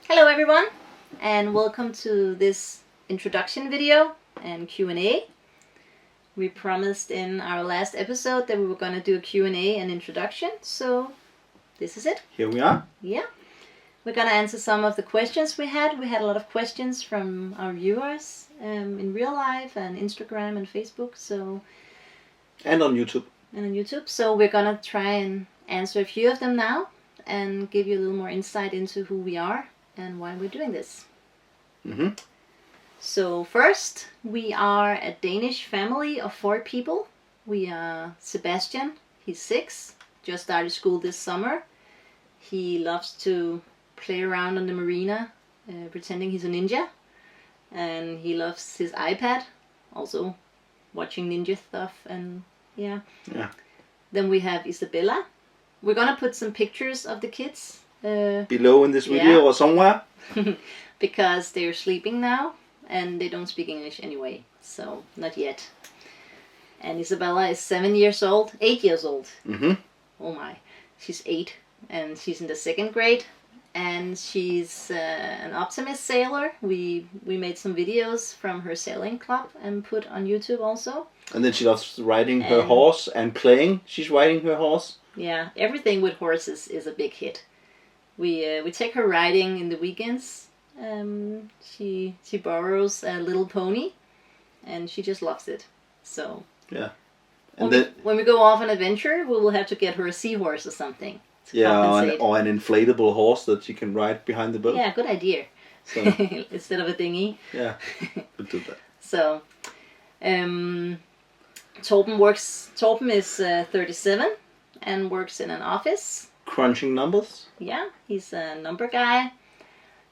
Hello everyone, and welcome to this introduction video and Q&A. We promised in our last episode that we were going to do a Q&A and introduction, so this is it. Here we are. Yeah. We're going to answer some of the questions we had. We had a lot of questions from our viewers in real life and Instagram and Facebook. And on YouTube. So we're going to try and answer a few of them now and give you a little more insight into who we are and why we're doing this. Mm-hmm. So first, we are a Danish family of 4 people. We are Sebastian, he's 6, just started school this summer. He loves to play around on the marina, pretending he's a ninja. And he loves his iPad, also watching ninja stuff and yeah. Then we have Isabella. We're gonna put some pictures of the kids below in this video or somewhere. Because they're sleeping now and they don't speak English anyway, so not yet. And Isabella is 8 years old. Mm-hmm. Oh my, she's 8 and she's in the 2nd grade and she's an optimist sailor. We made some videos from her sailing club and put on YouTube also. And then she loves riding her horse and playing. She's riding her horse. Yeah, everything with horses is a big hit. We take her riding in the weekends. She borrows a little pony, and she just loves it. So yeah, and when we go off an adventure, we will have to get her a seahorse or something. Or an inflatable horse that she can ride behind the boat. Yeah, good idea. So, instead of a dinghy. Yeah, we'll do that. So, Torben is 37 and works in an office. Crunching numbers. Yeah, he's a number guy,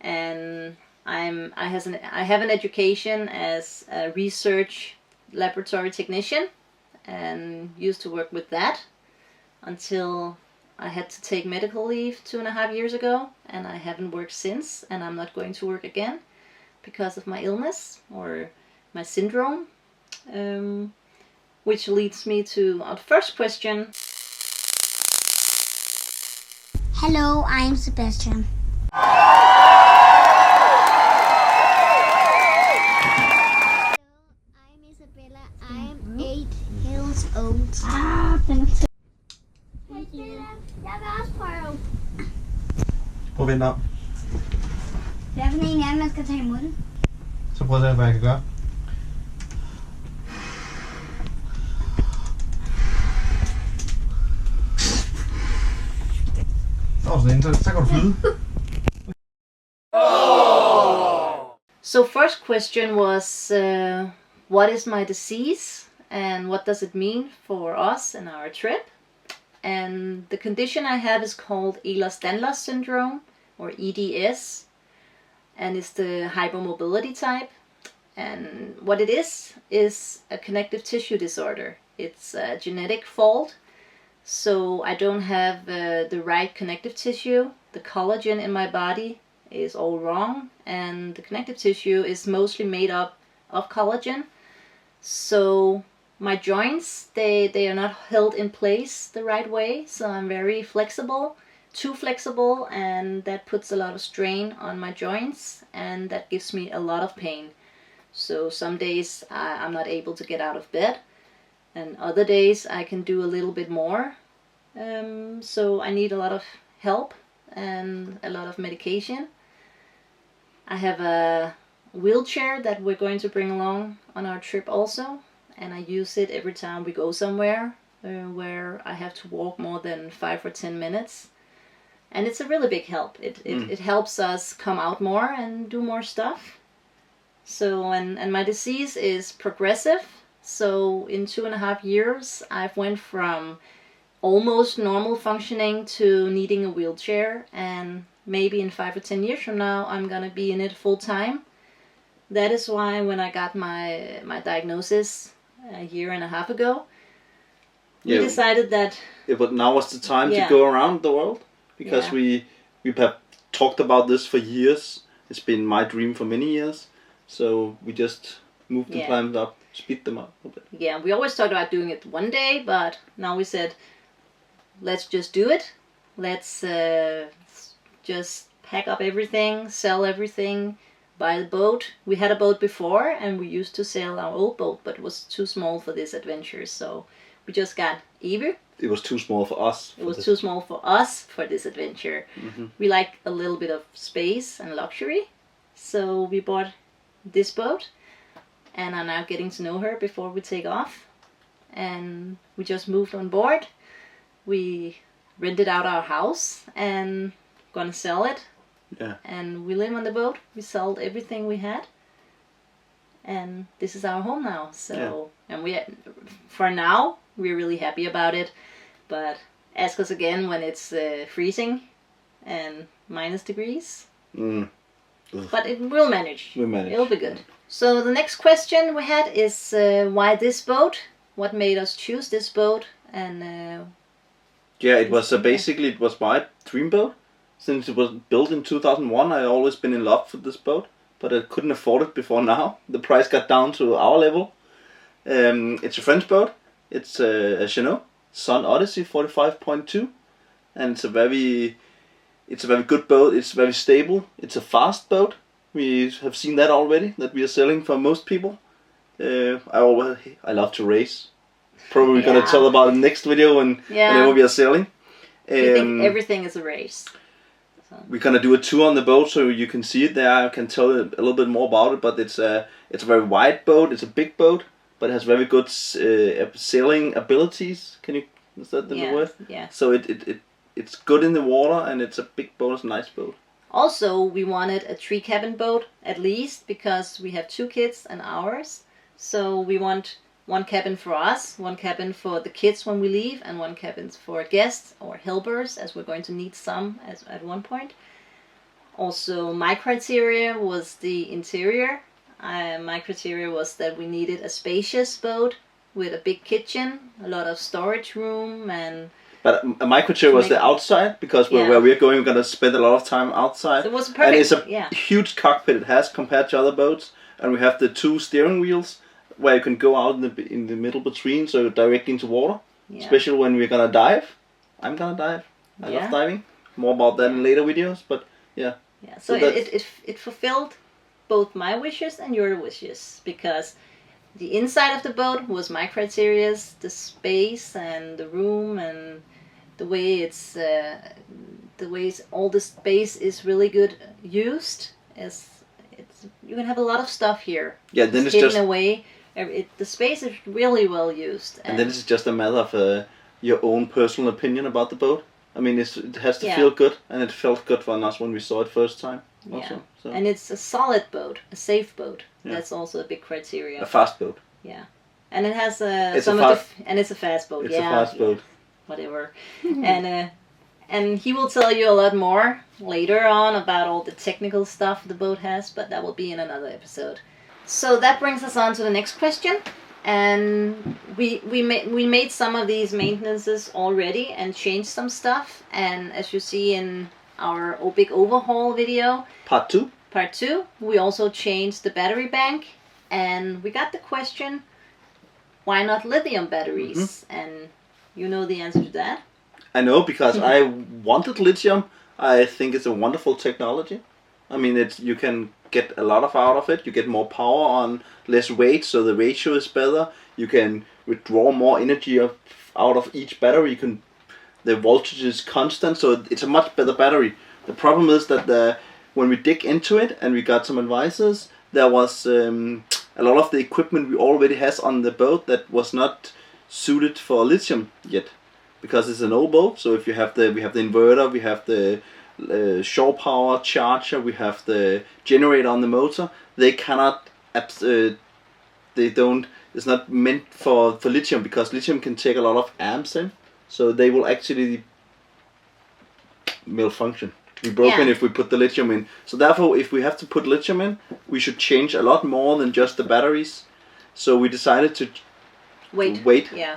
and I have an education as a research laboratory technician, and used to work with that until I had to take medical leave 2.5 years ago, and I haven't worked since, and I'm not going to work again because of my illness or my syndrome, which leads me to our first question. Hello, I'm Sebastian. Hello, I'm Isabella. I'm 8 years old. Thank you. Hey, Stella, jeg vil også prøve. Prøv at vende om. Det er for en af dem, man skal tage imod den. Så prøv at se, hvad jeg kan gøre. So first question was, what is my disease and what does it mean for us and our trip? And the condition I have is called Ehlers-Danlos Syndrome, or EDS, and it's the hypermobility type. And what it is a connective tissue disorder. It's a genetic fault. So I don't have the right connective tissue. The collagen in my body is all wrong, and the connective tissue is mostly made up of collagen. So my joints, they are not held in place the right way. So I'm very flexible, too flexible, and that puts a lot of strain on my joints, and that gives me a lot of pain. So some days I'm not able to get out of bed. And other days I can do a little bit more. So I need a lot of help and a lot of medication. I have a wheelchair that we're going to bring along on our trip also. And I use it every time we go somewhere where I have to walk more than 5 or 10 minutes. And it's a really big help. It helps us come out more and do more stuff. So, and my disease is progressive. So in 2.5 years, I've went from almost normal functioning to needing a wheelchair, and maybe in 5 or 10 years from now, I'm gonna be in it full time. That is why when I got my diagnosis 1.5 years ago, we decided that... Yeah, but now was the time to go around the world, because we have talked about this for years. It's been my dream for many years, so we just moved the plans up. Speed them up a bit. Yeah, we always talked about doing it one day, but now we said, let's just do it. Let's just pack up everything, sell everything, buy the boat. We had a boat before, and we used to sail our old boat, but it was too small for this adventure, so we just got Evy. It was too small for us. It was too small for us for this adventure. We like a little bit of space and luxury, so we bought this boat and are now getting to know her before we take off. And we just moved on board. We rented out our house and gonna sell it. Yeah. And we live on the boat. We sold everything we had, and this is our home now. So and we, for now, we're really happy about it. But ask us again when it's freezing and minus degrees. But it will manage. We'll manage. It'll be good. So the next question we had is why this boat? What made us choose this boat? And yeah, it was basically it was my dream boat. Since it was built in 2001, I always been in love with this boat, but I couldn't afford it before now. The price got down to our level. It's a French boat. It's a Chinook Sun Odyssey 45.2, and it's a very good boat. It's very stable. It's a fast boat. We have seen that already. That we are selling for most people. I love to race. Probably gonna tell about it next video whenever we are sailing. I think everything is a race. We're gonna do a tour on the boat so you can see it there. I can tell you a little bit more about it, but it's a very wide boat. It's a big boat, but it has very good sailing abilities. Is that the word? Yeah. So it's good in the water, and it's a big boat. It's a nice boat. Also, we wanted a 3-cabin boat at least because we have 2 kids and ours. So we want 1 cabin for us, 1 cabin for the kids when we leave, and 1 cabin for guests or helpers, as we're going to need some at one point. Also, my criteria was the interior. My criteria was that we needed a spacious boat with a big kitchen, a lot of storage room, and... But my criteria was the outside, because where we're going, we're going to spend a lot of time outside. So it was perfect. And it's a huge cockpit it has compared to other boats. And we have the 2 steering wheels where you can go out in the middle between, so directly into water. Yeah. Especially when we're going to dive. I'm going to dive. I love diving. More about that in later videos, but yeah. Yeah, so it fulfilled both my wishes and your wishes, because the inside of the boat was my criteria, the space and the room and the way all the space is really good used. You can have a lot of stuff here. Yeah, then it's hidden just away. The space is really well used. And then it's just a matter of your own personal opinion about the boat. I mean, it has to feel good, and it felt good for us when we saw it first time. Also, so. And it's a solid boat, a safe boat. Yeah. That's also a big criteria. A fast boat. Yeah, and it has and it's a fast boat. It's a fast boat. Whatever, and he will tell you a lot more later on about all the technical stuff the boat has, but that will be in another episode. So that brings us on to the next question, and we made some of these maintenances already and changed some stuff, and as you see in our big overhaul video, part 2, we also changed the battery bank, and we got the question, why not lithium batteries? And you know the answer to that? I know, because I wanted lithium. I think it's a wonderful technology. I mean, you can get a lot out of it. You get more power on less weight, so the ratio is better. You can withdraw more energy out of each battery. The voltage is constant, so it's a much better battery. The problem is that when we dig into it and we got some advices, there was a lot of the equipment we already has on the boat that was not suited for lithium yet, because it's an old boat. So if we have the inverter, we have the shore power charger, we have the generator on the motor. They cannot it's not meant for lithium, because lithium can take a lot of amps in, so they will actually malfunction, be broken if we put the lithium in. So therefore, if we have to put lithium in, we should change a lot more than just the batteries. So we decided to wait,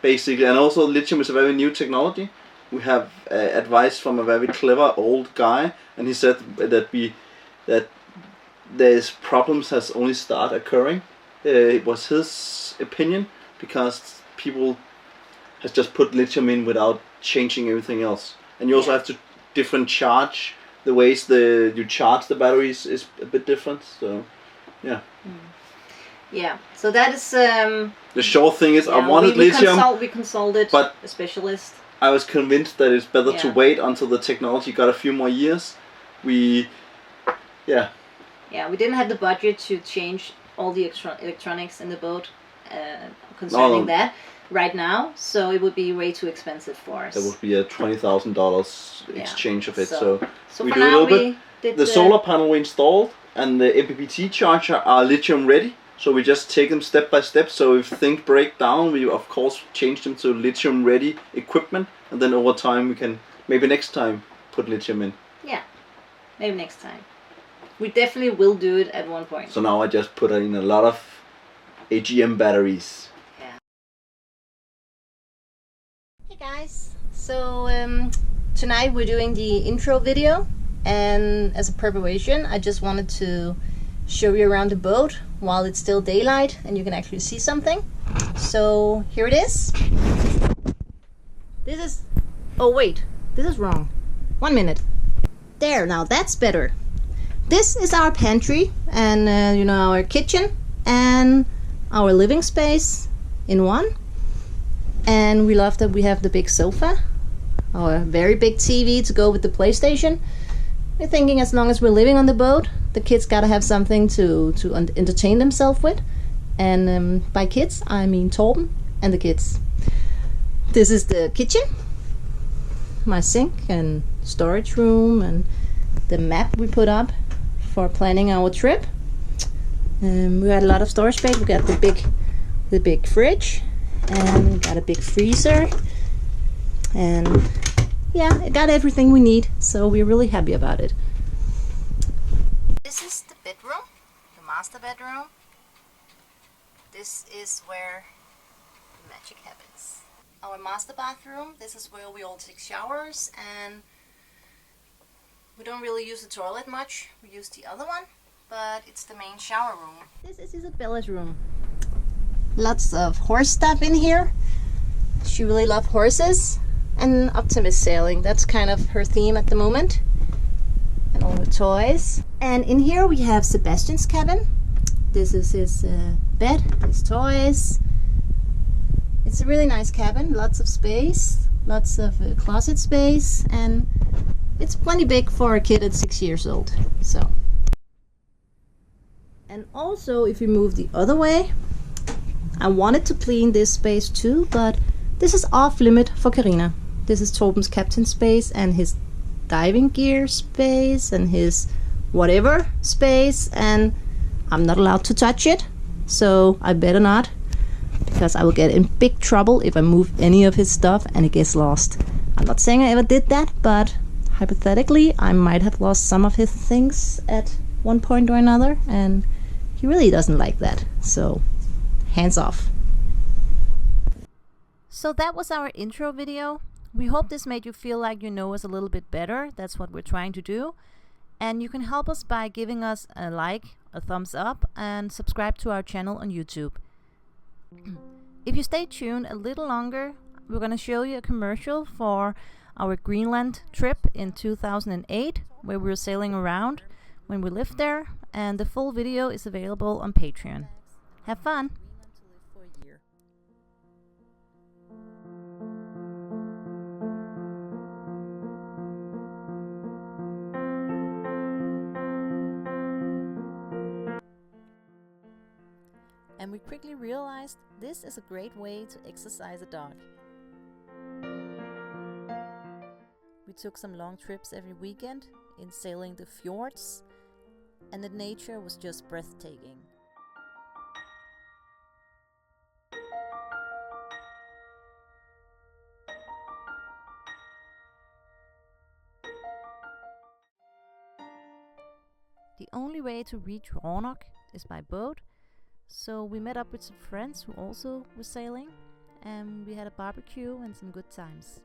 basically. And also, lithium is a very new technology. We have advice from a very clever old guy, and he said that there's problems has only started occurring. It was his opinion, because people has just put lithium in without changing everything else. And you also have to different charge the ways you charge the batteries is a bit different. So, yeah. Yeah. So that is the short thing is I wanted lithium. We consulted but a specialist. I was convinced that it's better to wait until the technology got a few more years. Yeah, we didn't have the budget to change all the electronics in the boat concerning that right now, so it would be way too expensive for us. That would be a $20,000 exchange of it. So we for do a now little bit. The solar panel we installed and the MPPT charger are lithium ready. So we just take them step by step. So if things break down, we of course change them to lithium ready equipment, and then over time we can maybe next time put lithium in. Yeah, maybe next time. We definitely will do it at one point. So now I just put in a lot of AGM batteries. Yeah. Hey guys, so tonight we're doing the intro video, and as a preparation I just wanted to show you around the boat while it's still daylight and you can actually see something. So here it is. This is, oh wait, this is wrong. 1 minute. There, now that's better. This is our pantry and our kitchen and our living space in one. And we love that we have the big sofa, our very big TV to go with the PlayStation. We're thinking as long as we're living on the boat, the kids gotta have something to entertain themselves with. And by kids, I mean Torben and the kids. This is the kitchen, my sink and storage room, and the map we put up for planning our trip. We had a lot of storage space. We got the big fridge, and we got a big freezer, and yeah, it got everything we need, so we're really happy about it. This is the bedroom, the master bedroom. This is where the magic happens. Our master bathroom, this is where we all take showers, and we don't really use the toilet much. We use the other one, but it's the main shower room. This is Isabella's room. Lots of horse stuff in here. She really loves horses. And optimist sailing, that's kind of her theme at the moment. And all the toys. And in here we have Sebastian's cabin. This is his bed, his toys. It's a really nice cabin, lots of space, lots of closet space, and it's plenty big for a kid at 6 years old. So. And also, if you move the other way, I wanted to clean this space too, but this is off limit for Karina. This is Torben's captain space and his diving gear space and his whatever space, and I'm not allowed to touch it, so I better not, because I will get in big trouble if I move any of his stuff and it gets lost. I'm not saying I ever did that, but hypothetically I might have lost some of his things at one point or another, and he really doesn't like that, so hands off. So that was our intro video. We hope this made you feel like you know us a little bit better. That's what we're trying to do. And you can help us by giving us a like, a thumbs up, and subscribe to our channel on YouTube. If you stay tuned a little longer, we're going to show you a commercial for our Greenland trip in 2008, where we were sailing around when we lived there, and the full video is available on Patreon. Have fun! And we quickly realized this is a great way to exercise a dog. We took some long trips every weekend in sailing the fjords, and the nature was just breathtaking. The only way to reach Roanoke is by boat, so we met up with some friends who also were sailing, and we had a barbecue and some good times.